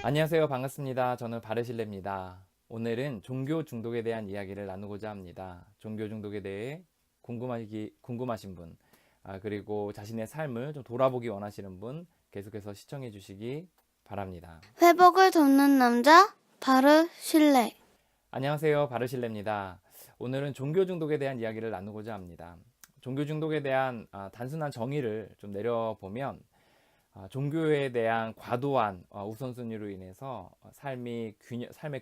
안녕하세요. 반갑습니다. 저는 바르실레입니다. 오늘은 종교 중독에 대한 이야기를 나누고자 합니다. 종교 중독에 대해 궁금하신 분, 그리고 자신의 삶을 좀 돌아보기 원하시는 분, 계속해서 시청해 주시기 바랍니다. 회복을 돕는 남자 바르실레. 안녕하세요. 바르실레입니다. 오늘은 종교 중독에 대한 이야기를 나누고자 합니다. 종교 중독에 대한 단순한 정의를 좀 내려보면 종교에 대한 과도한 우선순위로 인해서 삶의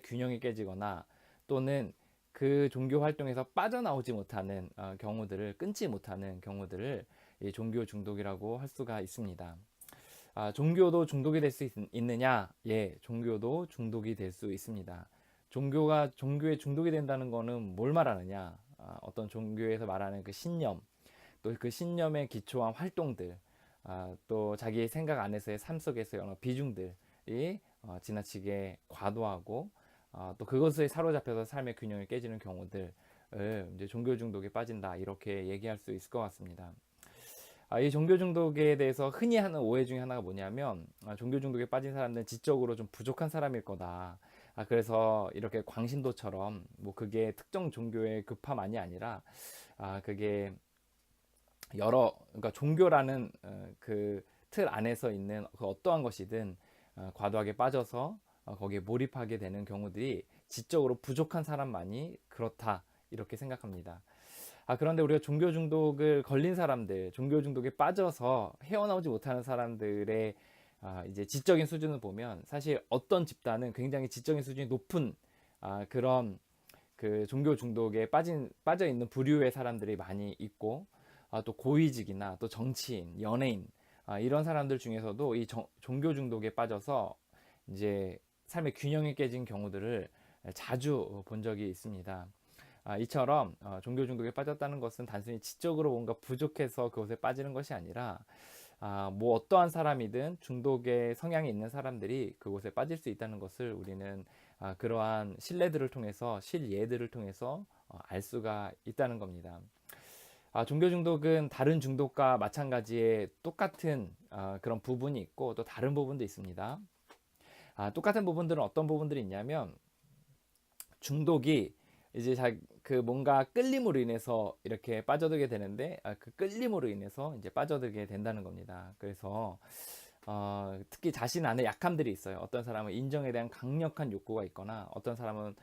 균형이 깨지거나 또는 그 종교 활동에서 빠져나오지 못하는 경우들을 끊지 못하는 경우들을 이 종교 중독이라고 할 수가 있습니다. 종교도 중독이 될 수 있느냐? 예, 종교도 중독이 될 수 있습니다. 종교에 중독이 된다는 것은 뭘 말하느냐? 어떤 종교에서 말하는 그 신념, 또 그 신념에 기초한 활동들, 또 자기 생각 안에서의 삶 속에서의 어느 비중들이 지나치게 과도하고 또 그것에 사로잡혀서 삶의 균형이 깨지는 경우들을 이제 종교 중독에 빠진다 이렇게 얘기할 수 있을 것 같습니다. 이 종교 중독에 대해서 흔히 하는 오해 중에 하나가 뭐냐면 종교 중독에 빠진 사람들은 지적으로 좀 부족한 사람일 거다. 그래서 이렇게 광신도처럼 뭐 그게 특정 종교의 급함만이 아니라 그게 그러니까 종교라는 그 틀 안에서 있는 그 어떠한 것이든 과도하게 빠져서 거기에 몰입하게 되는 경우들이 지적으로 부족한 사람만이 그렇다 이렇게 생각합니다. 그런데 우리가 종교 중독을 걸린 사람들, 종교 중독에 빠져서 헤어나오지 못하는 사람들의 이제 지적인 수준을 보면 사실 어떤 집단은 굉장히 지적인 수준이 높은 그런 그 종교 중독에 빠져 있는 부류의 사람들이 많이 있고 또 고위직이나 또 정치인, 연예인 이런 사람들 중에서도 이 종교 중독에 빠져서 이제 삶의 균형이 깨진 경우들을 자주 본 적이 있습니다. 이처럼 종교 중독에 빠졌다는 것은 단순히 지적으로 뭔가 부족해서 그것에 빠지는 것이 아니라 뭐 어떠한 사람이든 중독의 성향이 있는 사람들이 그곳에 빠질 수 있다는 것을 우리는 그러한 실예들을 통해서 알 수가 있다는 겁니다. 종교 중독은 다른 중독과 마찬가지의 똑같은 그런 부분이 있고 또 다른 부분도 있습니다. 똑같은 부분들은 어떤 부분들이 있냐면 중독이 이제 그 뭔가 끌림으로 인해서 이렇게 빠져들게 되는데 그 끌림으로 인해서 이제 빠져들게 된다는 겁니다. 그래서 특히 자신 안에 약함들이 있어요. 어떤 사람은 인정에 대한 강력한 욕구가 있거나 어떤 사람은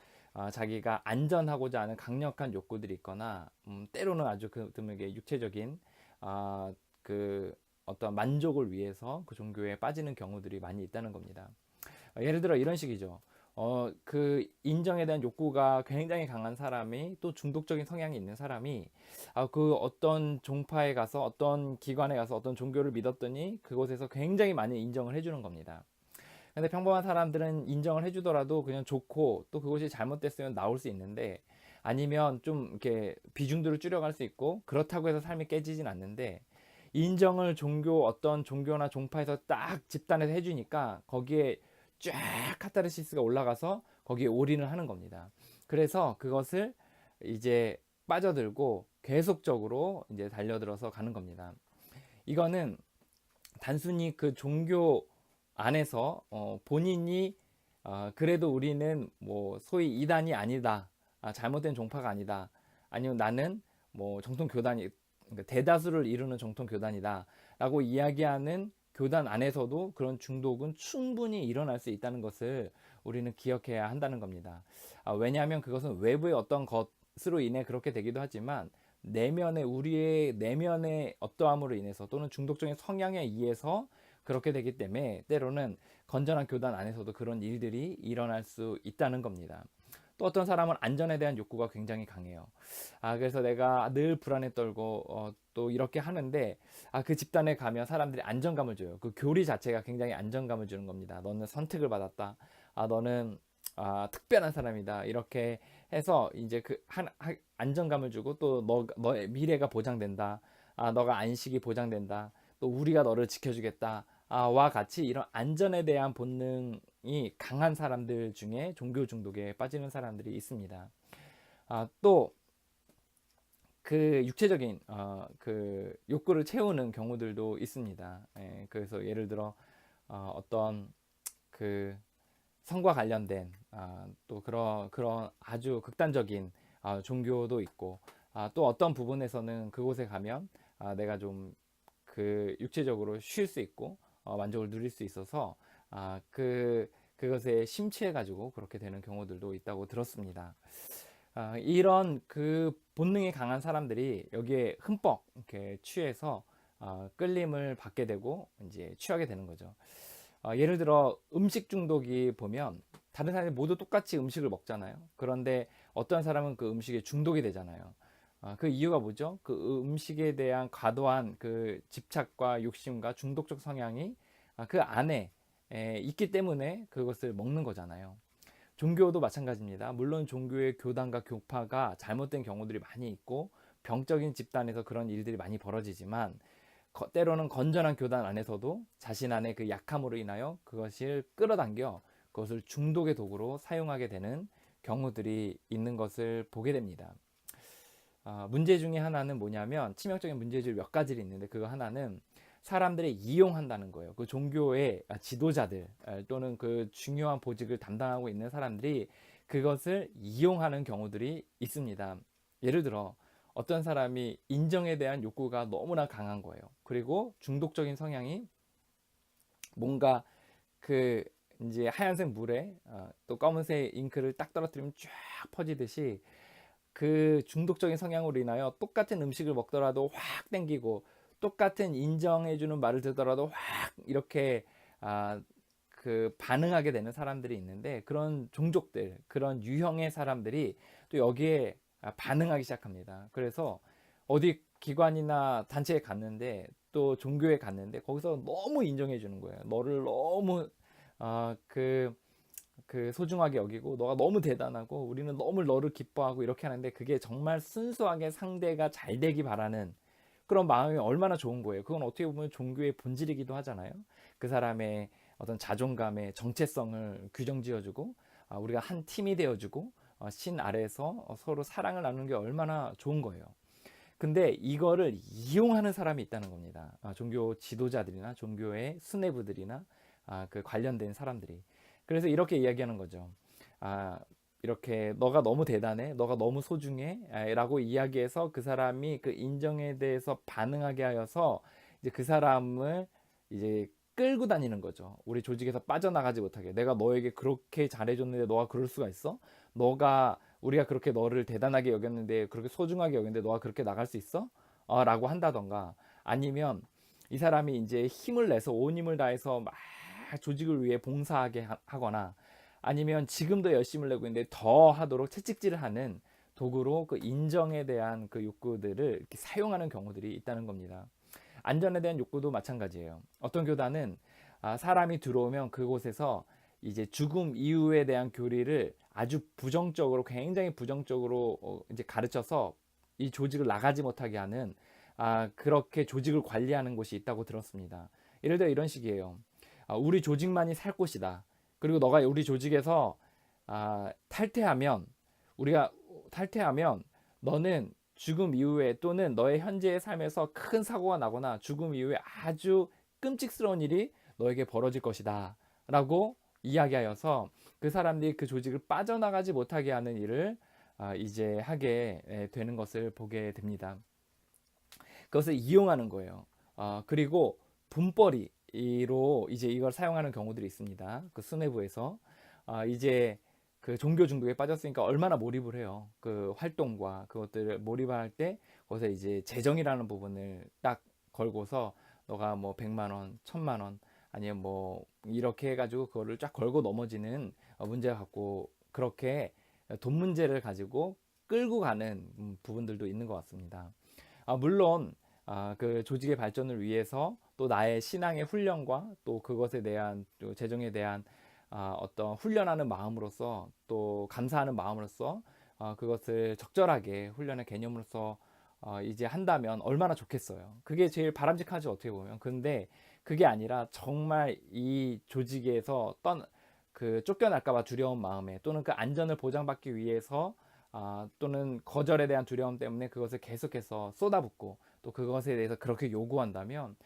자기가 안전하고자 하는 강력한 욕구들이 있거나 때로는 아주 드물게 육체적인 그 어떤 만족을 위해서 그 종교에 빠지는 경우들이 많이 있다는 겁니다. 예를 들어 이런 식이죠. 그 인정에 대한 욕구가 굉장히 강한 사람이 또 중독적인 성향이 있는 사람이 그 어떤 종파에 가서 어떤 기관에 가서 어떤 종교를 믿었더니 그곳에서 굉장히 많이 인정을 해주는 겁니다. 근데 평범한 사람들은 인정을 해주더라도 그냥 좋고 또 그것이 잘못됐으면 나올 수 있는데 아니면 좀 이렇게 비중들을 줄여갈 수 있고 그렇다고 해서 삶이 깨지진 않는데 인정을 어떤 종교나 종파에서 딱 집단에서 해주니까 거기에 쫙 카타르시스가 올라가서 거기에 올인을 하는 겁니다. 그래서 그것을 이제 빠져들고 계속적으로 이제 달려들어서 가는 겁니다. 이거는 단순히 그 종교 안에서 본인이 그래도 우리는 뭐 소위 이단이 아니다, 잘못된 종파가 아니다, 아니면 나는 뭐 정통 교단이 그러니까 대다수를 이루는 정통 교단이다라고 이야기하는 교단 안에서도 그런 중독은 충분히 일어날 수 있다는 것을 우리는 기억해야 한다는 겁니다. 왜냐하면 그것은 외부의 어떤 것으로 인해 그렇게 되기도 하지만 우리의 내면의 어떠함으로 인해서 또는 중독적인 성향에 의해서 그렇게 되기 때문에 때로는 건전한 교단 안에서도 그런 일들이 일어날 수 있다는 겁니다. 또 어떤 사람은 안전에 대한 욕구가 굉장히 강해요. 그래서 내가 늘 불안에 떨고 또 이렇게 하는데 그 집단에 가면 사람들이 안정감을 줘요. 그 교리 자체가 굉장히 안정감을 주는 겁니다. 너는 선택을 받았다. 너는 특별한 사람이다. 이렇게 해서 이제 안정감을 주고 또 너의 미래가 보장된다. 너가 안식이 보장된다. 또 우리가 너를 지켜주겠다. 와 같이 이런 안전에 대한 본능이 강한 사람들 중에 종교 중독에 빠지는 사람들이 있습니다. 또 그 육체적인 그 욕구를 채우는 경우들도 있습니다. 그래서 예를 들어 어떤 그 성과 관련된 또 그런 아주 극단적인 종교도 있고, 또 어떤 부분에서는 그곳에 가면 내가 좀 그 육체적으로 쉴 수 있고 만족을 누릴 수 있어서 그것에 심취해 가지고 그렇게 되는 경우들도 있다고 들었습니다. 이런 그 본능이 강한 사람들이 여기에 흠뻑 이렇게 취해서 끌림을 받게 되고 이제 취하게 되는 거죠. 예를 들어 음식 중독이 보면 다른 사람이 모두 똑같이 음식을 먹잖아요. 그런데 어떤 사람은 그 음식에 중독이 되잖아요. 그 이유가 뭐죠? 그 음식에 대한 과도한 그 집착과 욕심과 중독적 성향이 그 안에 있기 때문에 그것을 먹는 거잖아요. 종교도 마찬가지입니다. 물론 종교의 교단과 교파가 잘못된 경우들이 많이 있고 병적인 집단에서 그런 일들이 많이 벌어지지만, 때로는 건전한 교단 안에서도 자신 안의 그 약함으로 인하여 그것을 끌어당겨 그것을 중독의 도구로 사용하게 되는 경우들이 있는 것을 보게 됩니다. 문제 중에 하나는 뭐냐면, 치명적인 문제들 몇 가지를 있는데 그거 하나는 사람들을 이용한다는 거예요. 그 종교의 지도자들 또는 그 중요한 보직을 담당하고 있는 사람들이 그것을 이용하는 경우들이 있습니다. 예를 들어 어떤 사람이 인정에 대한 욕구가 너무나 강한 거예요. 그리고 중독적인 성향이 뭔가 그 이제 하얀색 물에 또 검은색 잉크를 딱 떨어뜨리면 쫙 퍼지듯이 그 중독적인 성향으로 인하여 똑같은 음식을 먹더라도 확 땡기고 똑같은 인정해주는 말을 듣더라도 확 이렇게 그 반응하게 되는 사람들이 있는데, 그런 종족들, 그런 유형의 사람들이 또 여기에 반응하기 시작합니다. 그래서 어디 기관이나 단체에 갔는데 또 종교에 갔는데 거기서 너무 인정해 주는 거예요. 너를 너무 그 소중하게 여기고 너가 너무 대단하고 우리는 너무 너를 기뻐하고 이렇게 하는데, 그게 정말 순수하게 상대가 잘 되기 바라는 그런 마음이 얼마나 좋은 거예요. 그건 어떻게 보면 종교의 본질이기도 하잖아요. 그 사람의 어떤 자존감의 정체성을 규정 지어주고 우리가 한 팀이 되어주고 신 아래에서 서로 사랑을 나누는 게 얼마나 좋은 거예요. 근데 이거를 이용하는 사람이 있다는 겁니다. 종교 지도자들이나 종교의 수뇌부들이나 그 관련된 사람들이. 그래서 이렇게 이야기하는 거죠. 이렇게 너가 너무 대단해, 너가 너무 소중해 라고 이야기해서 그 사람이 그 인정에 대해서 반응하게 하여서 이제 그 사람을 이제 끌고 다니는 거죠. 우리 조직에서 빠져나가지 못하게. 내가 너에게 그렇게 잘해줬는데 너가 그럴 수가 있어? 우리가 그렇게 너를 대단하게 여겼는데, 그렇게 소중하게 여겼는데 너가 그렇게 나갈 수 있어? 라고 한다던가, 아니면 이 사람이 이제 힘을 내서 온 힘을 다해서 막 조직을 위해 봉사하게 하거나, 아니면 지금도 열심을 내고 있는데 더 하도록 채찍질을 하는 도구로 그 인정에 대한 그 욕구들을 이렇게 사용하는 경우들이 있다는 겁니다. 안전에 대한 욕구도 마찬가지예요. 어떤 교단은 사람이 들어오면 그곳에서 이제 죽음 이후에 대한 교리를 아주 부정적으로, 굉장히 부정적으로 이제 가르쳐서 이 조직을 나가지 못하게 하는 그렇게 조직을 관리하는 곳이 있다고 들었습니다. 예를 들어 이런 식이에요. 우리 조직만이 살 곳이다. 그리고 너가 우리 조직에서 우리가 탈퇴하면 너는 죽음 이후에 또는 너의 현재의 삶에서 큰 사고가 나거나 죽음 이후에 아주 끔찍스러운 일이 너에게 벌어질 것이다 라고 이야기하여서 그 사람들이 그 조직을 빠져나가지 못하게 하는 일을 이제 하게 되는 것을 보게 됩니다. 그것을 이용하는 거예요. 그리고 분벌이로 이제 이걸 사용하는 경우들이 있습니다. 그 수뇌부에서 이제 그 종교 중독에 빠졌으니까 얼마나 몰입을 해요. 그 활동과 그것들을 몰입할 때 거기서 이제 재정이라는 부분을 딱 걸고서 너가 뭐 100만 원, 1000만 원 아니면 뭐 이렇게 해가지고 그거를 쫙 걸고 넘어지는 문제가 갖고, 그렇게 돈 문제를 가지고 끌고 가는 부분들도 있는 것 같습니다. 물론 그 조직의 발전을 위해서 또 나의 신앙의 훈련과 또 그것에 대한 또 재정에 대한 어떤 훈련하는 마음으로서 또 감사하는 마음으로서 그것을 적절하게 훈련의 개념으로서 이제 한다면 얼마나 좋겠어요. 그게 제일 바람직하죠, 어떻게 보면. 근데 그게 아니라 정말 이 조직에서 그 쫓겨날까봐 두려운 마음에, 또는 그 안전을 보장받기 위해서 또는 거절에 대한 두려움 때문에 그것을 계속해서 쏟아붓고 또 그것에 대해서 그렇게 요구한다면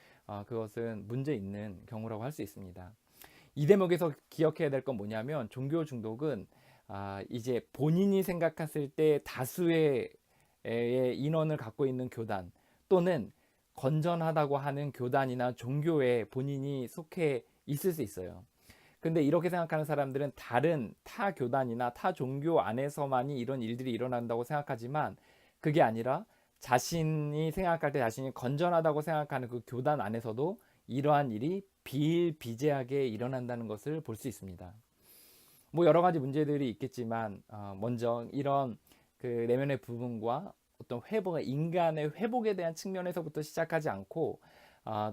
그것은 문제 있는 경우라고 할 수 있습니다. 이 대목에서 기억해야 될 건 뭐냐면 종교 중독은 이제 본인이 생각했을 때 다수의 인원을 갖고 있는 교단 또는 건전하다고 하는 교단이나 종교에 본인이 속해 있을 수 있어요. 근데 이렇게 생각하는 사람들은 다른 타 교단이나 타 종교 안에서만이 이런 일들이 일어난다고 생각하지만 그게 아니라 자신이 생각할 때 자신이 건전하다고 생각하는 그 교단 안에서도 이러한 일이 비일비재하게 일어난다는 것을 볼 수 있습니다. 뭐 여러 가지 문제들이 있겠지만 먼저 이런 그 내면의 부분과 어떤 회복, 인간의 회복에 대한 측면에서부터 시작하지 않고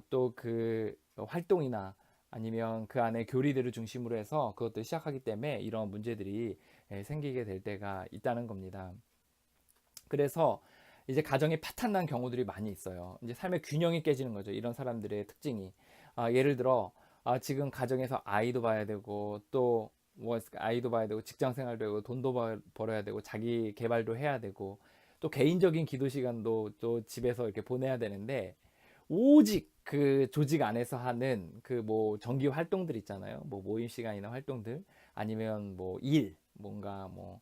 또 그 활동이나 아니면 그 안에 교리들을 중심으로 해서 그것들 시작하기 때문에 이런 문제들이 생기게 될 때가 있다는 겁니다. 그래서 이제 가정이 파탄난 경우들이 많이 있어요. 이제 삶의 균형이 깨지는 거죠. 이런 사람들의 특징이. 예를 들어 지금 가정에서 아이도 봐야 되고 또 뭐 아이도 봐야 되고 직장 생활도 하고 돈도 벌어야 되고 자기 개발도 해야 되고 또 개인적인 기도 시간도 또 집에서 이렇게 보내야 되는데 오직 그 조직 안에서 하는 그 뭐 정기 활동들 있잖아요. 뭐 모임 시간이나 활동들 아니면 뭐 일 뭔가 뭐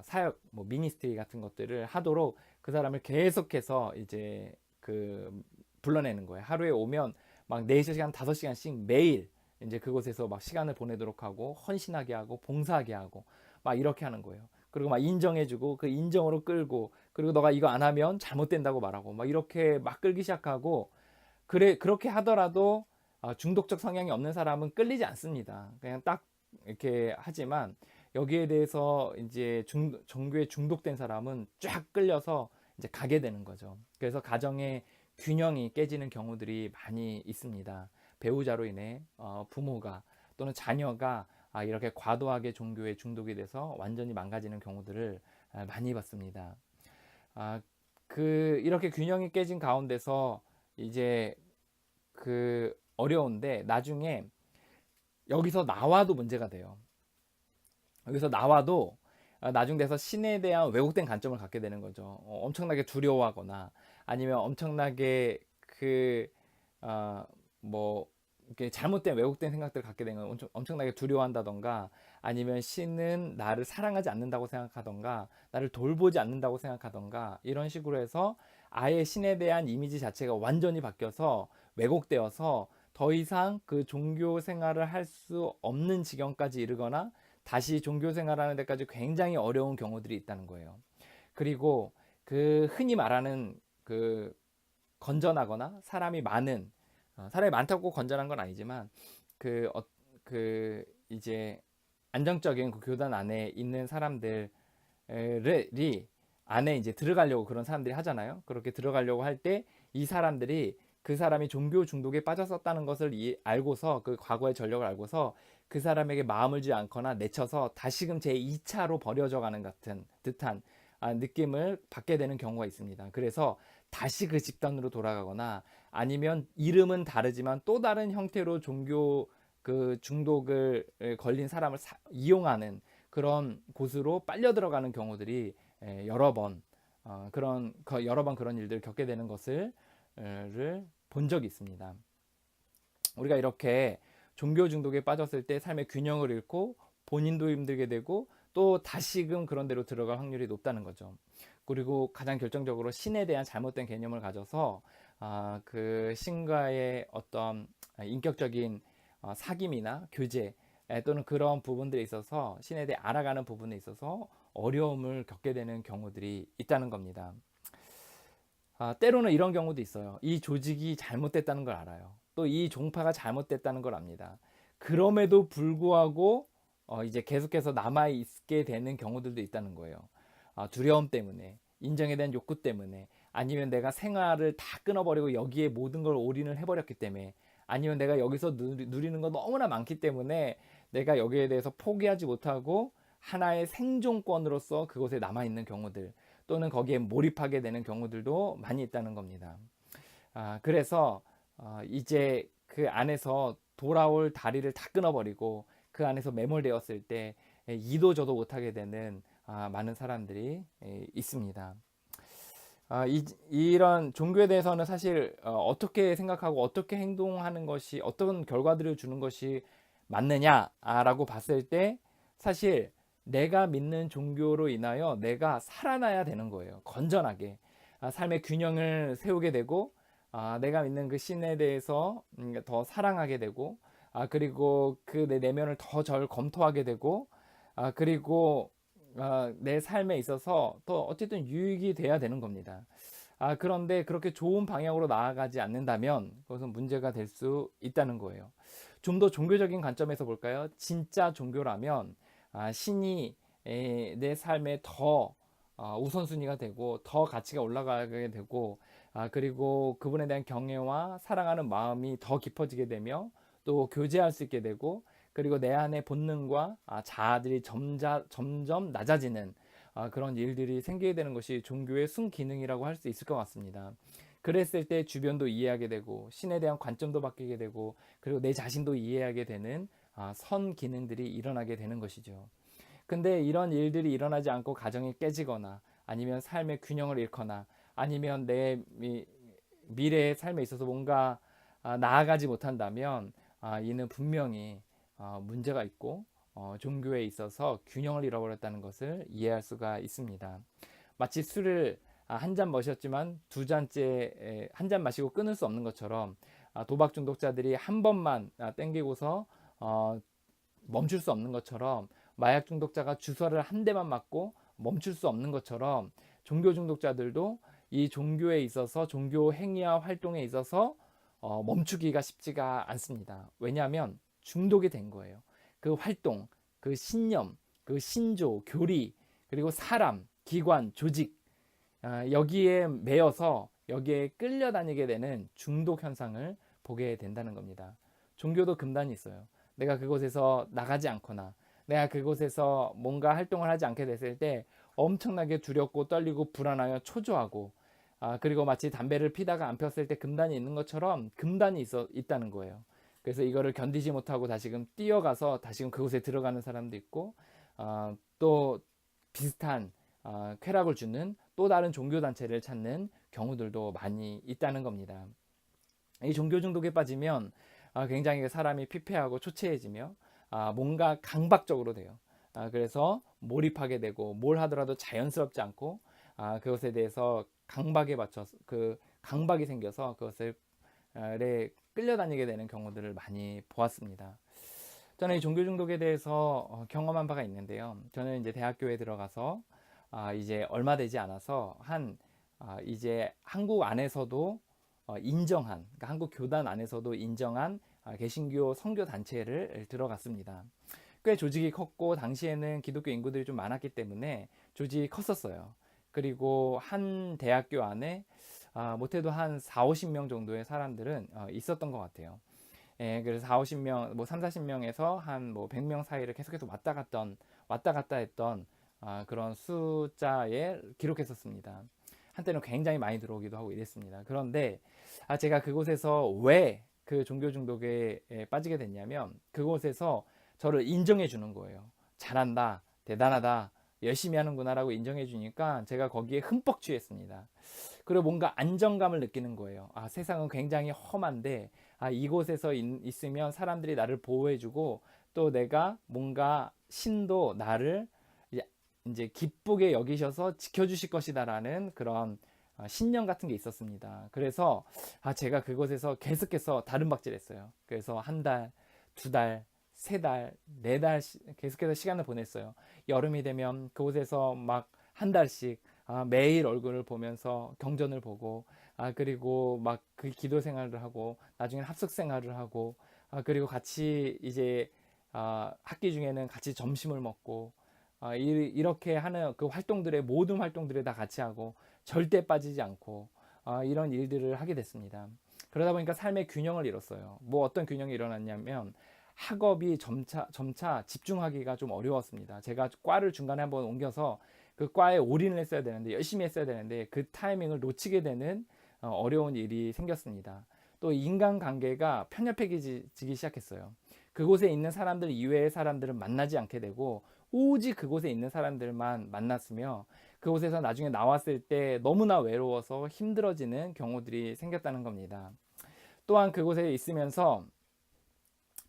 사역 뭐 미니스트리 같은 것들을 하도록 그 사람을 계속해서 이제 그 불러내는 거예요. 하루에 오면 막 4시간, 5시간씩 매일 이제 그곳에서 막 시간을 보내도록 하고 헌신하게 하고 봉사하게 하고 막 이렇게 하는 거예요. 그리고 막 인정해주고 그 인정으로 끌고 그리고 너가 이거 안 하면 잘못된다고 말하고 막 이렇게 막 끌기 시작하고 그래 그렇게 하더라도 중독적 성향이 없는 사람은 끌리지 않습니다. 그냥 딱 이렇게 하지만 여기에 대해서 이제 종교에 중독된 사람은 쫙 끌려서 이제 가게 되는 거죠. 그래서 가정의 균형이 깨지는 경우들이 많이 있습니다. 배우자로 인해 부모가 또는 자녀가 이렇게 과도하게 종교에 중독이 돼서 완전히 망가지는 경우들을 많이 봤습니다. 이렇게 균형이 깨진 가운데서 이제 그 어려운데 나중에 여기서 나와도 문제가 돼요. 여기서 나와도 나중 돼서 신에 대한 왜곡된 관점을 갖게 되는 거죠. 엄청나게 두려워하거나 아니면 엄청나게 뭐 이렇게 잘못된 왜곡된 생각들을 갖게 되는 건 엄청나게 두려워한다던가 아니면 신은 나를 사랑하지 않는다고 생각하던가 나를 돌보지 않는다고 생각하던가 이런 식으로 해서 아예 신에 대한 이미지 자체가 완전히 바뀌어서 왜곡되어서 더 이상 그 종교 생활을 할 수 없는 지경까지 이르거나 다시 종교 생활하는 데까지 굉장히 어려운 경우들이 있다는 거예요. 그리고 그 흔히 말하는 그 건전하거나 사람이 많다고 건전한 건 아니지만 그 이제 안정적인 그 교단 안에 있는 사람들이 안에 이제 들어가려고 그런 사람들이 하잖아요. 그렇게 들어가려고 할 때 이 사람들이 그 사람이 종교 중독에 빠졌었다는 것을 알고서 그 과거의 전력을 알고서 그 사람에게 마음을 주지 않거나 내쳐서 다시금 제 2차로 버려져 가는 같은 듯한 느낌을 받게 되는 경우가 있습니다. 그래서 다시 그 집단으로 돌아가거나 아니면 이름은 다르지만 또 다른 형태로 종교 그 중독을 걸린 사람을 이용하는 그런 곳으로 빨려 들어가는 경우들이 여러 번 그런 일들을 겪게 되는 것을 본 적이 있습니다. 우리가 이렇게 종교 중독에 빠졌을 때 삶의 균형을 잃고 본인도 힘들게 되고 또 다시금 그런 데로 들어갈 확률이 높다는 거죠. 그리고 가장 결정적으로 신에 대한 잘못된 개념을 가져서 그 신과의 어떤 인격적인 사귐이나 교제 또는 그런 부분들에 있어서 신에 대해 알아가는 부분에 있어서 어려움을 겪게 되는 경우들이 있다는 겁니다. 때로는 이런 경우도 있어요. 이 조직이 잘못됐다는 걸 알아요. 또 이 종파가 잘못됐다는 걸 압니다. 그럼에도 불구하고 이제 계속해서 남아 있게 되는 경우들도 있다는 거예요. 두려움 때문에, 인정에 대한 욕구 때문에, 아니면 내가 생활을 다 끊어버리고 여기에 모든 걸 올인을 해버렸기 때문에, 아니면 내가 여기서 누리는 거 너무나 많기 때문에 내가 여기에 대해서 포기하지 못하고 하나의 생존권으로서 그곳에 남아있는 경우들 또는 거기에 몰입하게 되는 경우들도 많이 있다는 겁니다. 그래서 이제 그 안에서 돌아올 다리를 다 끊어버리고 그 안에서 매몰되었을 때 이도 저도 못하게 되는 많은 사람들이 있습니다. 이런 종교에 대해서는 사실 어떻게 생각하고 어떻게 행동하는 것이 어떤 결과들을 주는 것이 맞느냐라고 봤을 때 사실 내가 믿는 종교로 인하여 내가 살아나야 되는 거예요. 건전하게 삶의 균형을 세우게 되고 내가 믿는 그 신에 대해서 더 사랑하게 되고 그리고 그 내 내면을 더 잘 검토하게 되고 그리고 내 삶에 있어서 또 어쨌든 유익이 돼야 되는 겁니다. 그런데 그렇게 좋은 방향으로 나아가지 않는다면 그것은 문제가 될 수 있다는 거예요. 좀 더 종교적인 관점에서 볼까요? 진짜 종교라면 신이 내 삶에 더 우선순위가 되고 더 가치가 올라가게 되고 그리고 그분에 대한 경외와 사랑하는 마음이 더 깊어지게 되며 또 교제할 수 있게 되고 그리고 내 안의 본능과 자아들이 점점 낮아지는 그런 일들이 생기게 되는 것이 종교의 순기능이라고 할 수 있을 것 같습니다. 그랬을 때 주변도 이해하게 되고 신에 대한 관점도 바뀌게 되고 그리고 내 자신도 이해하게 되는 선 기능들이 일어나게 되는 것이죠. 근데 이런 일들이 일어나지 않고 가정이 깨지거나 아니면 삶의 균형을 잃거나 아니면 내 미래의 삶에 있어서 뭔가 나아가지 못한다면 이는 분명히 문제가 있고 종교에 있어서 균형을 잃어버렸다는 것을 이해할 수가 있습니다. 마치 술을 한 잔 마셨지만 두 잔째 한 잔 마시고 끊을 수 없는 것처럼 도박 중독자들이 한 번만 땡기고서 멈출 수 없는 것처럼 마약 중독자가 주사를 한 대만 맞고 멈출 수 없는 것처럼 종교 중독자들도 이 종교에 있어서 종교 행위와 활동에 있어서 멈추기가 쉽지가 않습니다. 왜냐하면 중독이 된 거예요. 그 활동, 그 신념, 그 신조, 교리, 그리고 사람, 기관, 조직 여기에 매여서 여기에 끌려다니게 되는 중독 현상을 보게 된다는 겁니다. 종교도 금단이 있어요. 내가 그곳에서 나가지 않거나 내가 그곳에서 뭔가 활동을 하지 않게 됐을 때 엄청나게 두렵고 떨리고 불안하여 초조하고 그리고 마치 담배를 피다가 안 폈을 때 금단이 있는 것처럼 금단이 있다는 거예요. 그래서 이거를 견디지 못하고 다시금 뛰어가서 다시금 그곳에 들어가는 사람도 있고 또 비슷한 쾌락을 주는 또 다른 종교 단체를 찾는 경우들도 많이 있다는 겁니다. 이 종교 중독에 빠지면 굉장히 사람이 피폐하고 초췌해지며 뭔가 강박적으로 돼요. 그래서 몰입하게 되고 뭘 하더라도 자연스럽지 않고 그것에 대해서 강박에 맞춰서 그 강박이 생겨서 그것을 끌려다니게 되는 경우들을 많이 보았습니다. 저는 이 종교 중독에 대해서 경험한 바가 있는데요. 저는 이제 대학교에 들어가서 이제 얼마 되지 않아서 이제 한국 안에서도 인정한, 그러니까 한국 교단 안에서도 인정한 개신교 선교 단체를 들어갔습니다. 꽤 조직이 컸고 당시에는 기독교 인구들이 좀 많았기 때문에 조직이 컸었어요. 그리고 한 대학교 안에 못해도 한 4, 50명 정도의 사람들은 있었던 것 같아요. 예, 그래서 4, 50명, 뭐 3, 40명에서 한 뭐 100명 사이를 계속해서 왔다 갔다 했던 그런 숫자에 기록했었습니다. 한때는 굉장히 많이 들어오기도 하고 이랬습니다. 그런데 제가 그곳에서 왜 그 종교 중독에 빠지게 됐냐면 그곳에서 저를 인정해 주는 거예요. 잘한다, 대단하다, 열심히 하는구나라고 인정해 주니까 제가 거기에 흠뻑 취했습니다. 그리고 뭔가 안정감을 느끼는 거예요. 세상은 굉장히 험한데 이곳에서 있으면 사람들이 나를 보호해주고 또 내가 뭔가 신도 나를 이제 기쁘게 여기셔서 지켜주실 것이다라는 그런 신념 같은 게 있었습니다. 그래서 제가 그곳에서 계속해서 다른박질했어요. 그래서 한 달, 두 달, 세 달, 네 달 계속해서 시간을 보냈어요. 여름이 되면 그곳에서 막 한 달씩 매일 얼굴을 보면서 경전을 보고 그리고 막 그 기도 생활을 하고 나중에 합숙 생활을 하고 그리고 같이 이제 학기 중에는 같이 점심을 먹고 이렇게 하는 그 활동들의 모든 활동들에 다 같이 하고 절대 빠지지 않고 이런 일들을 하게 됐습니다. 그러다 보니까 삶의 균형을 잃었어요. 뭐 어떤 균형이 일어났냐면 학업이 점차 집중하기가 좀 어려웠습니다. 제가 과를 중간에 한번 옮겨서 그 과에 올인을 했어야 되는데 열심히 했어야 되는데 그 타이밍을 놓치게 되는 어려운 일이 생겼습니다. 또 인간관계가 편협해지기 시작했어요. 그곳에 있는 사람들 이외의 사람들은 만나지 않게 되고 오직 그곳에 있는 사람들만 만났으며 그곳에서 나중에 나왔을 때 너무나 외로워서 힘들어지는 경우들이 생겼다는 겁니다. 또한 그곳에 있으면서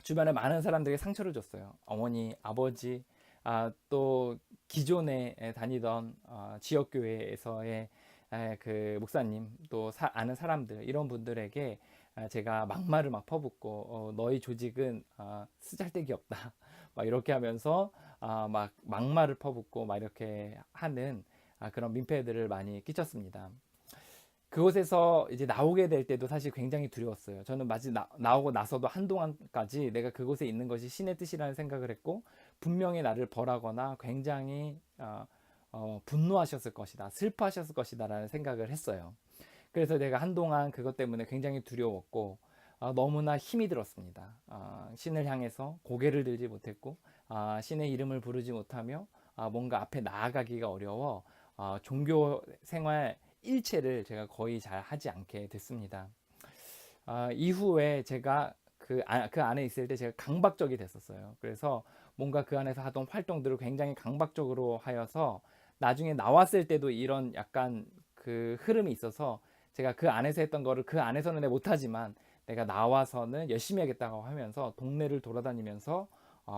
주변에 많은 사람들에게 상처를 줬어요. 어머니, 아버지, 또 기존에 다니던 지역교회에서의 그 목사님, 또 아는 사람들, 이런 분들에게 제가 막말을 막 퍼붓고 너희 조직은 쓰잘데기 없다 막 이렇게 하면서 막 막말을 퍼붓고 막 이렇게 하는 그런 민폐들을 많이 끼쳤습니다. 그곳에서 이제 나오게 될 때도 사실 굉장히 두려웠어요. 저는 마치 나오고 나서도 한동안까지 내가 그곳에 있는 것이 신의 뜻이라는 생각을 했고, 분명히 나를 벌하거나 굉장히 분노하셨을 것이다, 슬퍼하셨을 것이다 라는 생각을 했어요. 그래서 내가 한동안 그것 때문에 굉장히 두려웠고, 너무나 힘이 들었습니다. 신을 향해서 고개를 들지 못했고, 신의 이름을 부르지 못하며 뭔가 앞에 나아가기가 어려워 종교 생활 일체를 제가 거의 잘 하지 않게 됐습니다. 이후에 제가 그 안에 있을 때 제가 강박적이 됐었어요. 그래서 뭔가 그 안에서 하던 활동들을 굉장히 강박적으로 하여서 나중에 나왔을 때도 이런 약간 그 흐름이 있어서, 제가 그 안에서 했던 거를 그 안에서는 내가 못하지만 내가 나와서는 열심히 하겠다고 하면서 동네를 돌아다니면서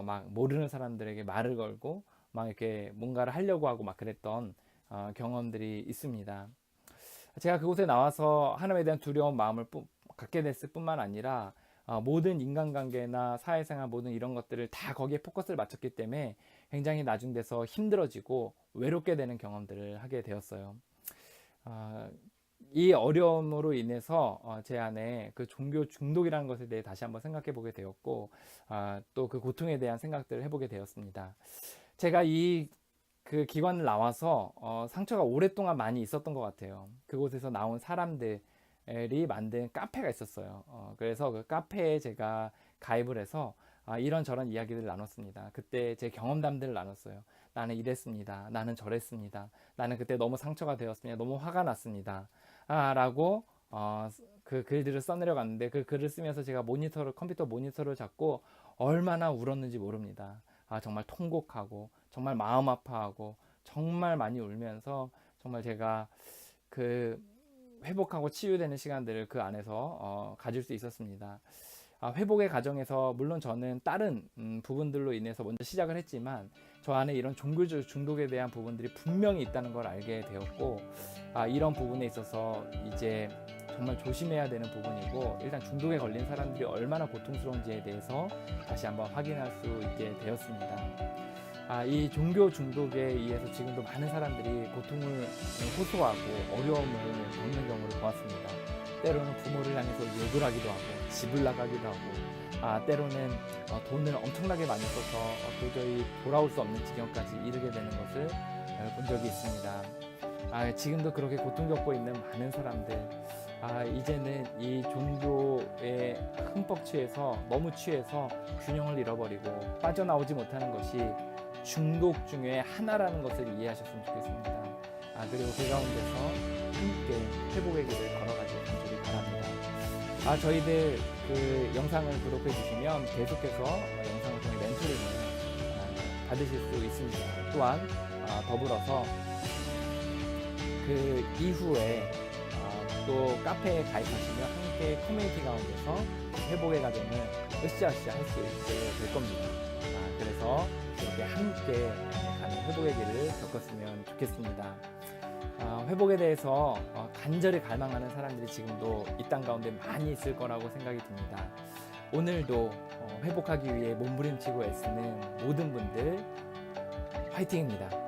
막 모르는 사람들에게 말을 걸고 막 이렇게 뭔가를 하려고 하고 막 그랬던 경험들이 있습니다. 제가 그곳에 나와서 하나님에 대한 두려운 마음을 갖게 됐을 뿐만 아니라 모든 인간관계나 사회생활 모든 이런 것들을 다 거기에 포커스를 맞췄기 때문에 굉장히 나중 돼서 힘들어지고 외롭게 되는 경험들을 하게 되었어요. 이 어려움으로 인해서 제 안에 그 종교 중독이라는 것에 대해 다시 한번 생각해 보게 되었고, 또 그 고통에 대한 생각들을 해보게 되었습니다. 제가 그 기관을 나와서 상처가 오랫동안 많이 있었던 것 같아요. 그곳에서 나온 사람들이 만든 카페가 있었어요. 그래서 그 카페에 제가 가입을 해서 이런저런 이야기들을 나눴습니다. 그때 제 경험담들을 나눴어요. 나는 이랬습니다. 나는 저랬습니다. 나는 그때 너무 상처가 되었습니다. 너무 화가 났습니다. 라고 그 글들을 써내려갔는데, 그 글을 쓰면서 제가 컴퓨터 모니터를 잡고 얼마나 울었는지 모릅니다. 정말 통곡하고 정말 마음 아파하고 정말 많이 울면서 정말 제가 그 회복하고 치유되는 시간들을 그 안에서 가질 수 있었습니다. 회복의 과정에서 물론 저는 다른 부분들로 인해서 먼저 시작을 했지만 저 안에 이런 종교적 중독에 대한 부분들이 분명히 있다는 걸 알게 되었고, 이런 부분에 있어서 이제 정말 조심해야 되는 부분이고, 일단 중독에 걸린 사람들이 얼마나 고통스러운지에 대해서 다시 한번 확인할 수 있게 되었습니다. 이 종교 중독에 의해서 지금도 많은 사람들이 고통을 호소하고 어려움을 겪는 경우를 보았습니다. 때로는 부모를 향해서 욕을 하기도 하고 집을 나가기도 하고, 때로는 돈을 엄청나게 많이 써서 도저히 돌아올 수 없는 지경까지 이르게 되는 것을 본 적이 있습니다. 지금도 그렇게 고통 겪고 있는 많은 사람들, 이제는 이 종교에 흠뻑 취해서 너무 취해서 균형을 잃어버리고 빠져나오지 못하는 것이 중독 중에 하나라는 것을 이해하셨으면 좋겠습니다. 그리고 그 가운데서 함께 회복의 길을 걸어가길 간절히 바랍니다. 저희들 그 영상을 구독해 주시면 계속해서 영상을 통해 멘토링을 받으실 수 있습니다. 또한 더불어서 그 이후에 또 카페에 가입하시면 함께 커뮤니티 가운데서 회복의 과정을 으쌰으쌰 할 수 있게 될 겁니다. 그래서 이렇게 함께 가는 회복의 길을 겪었으면 좋겠습니다. 회복에 대해서 간절히 갈망하는 사람들이 지금도 이 땅 가운데 많이 있을 거라고 생각이 듭니다. 오늘도 회복하기 위해 몸부림치고 애쓰는 모든 분들 화이팅입니다.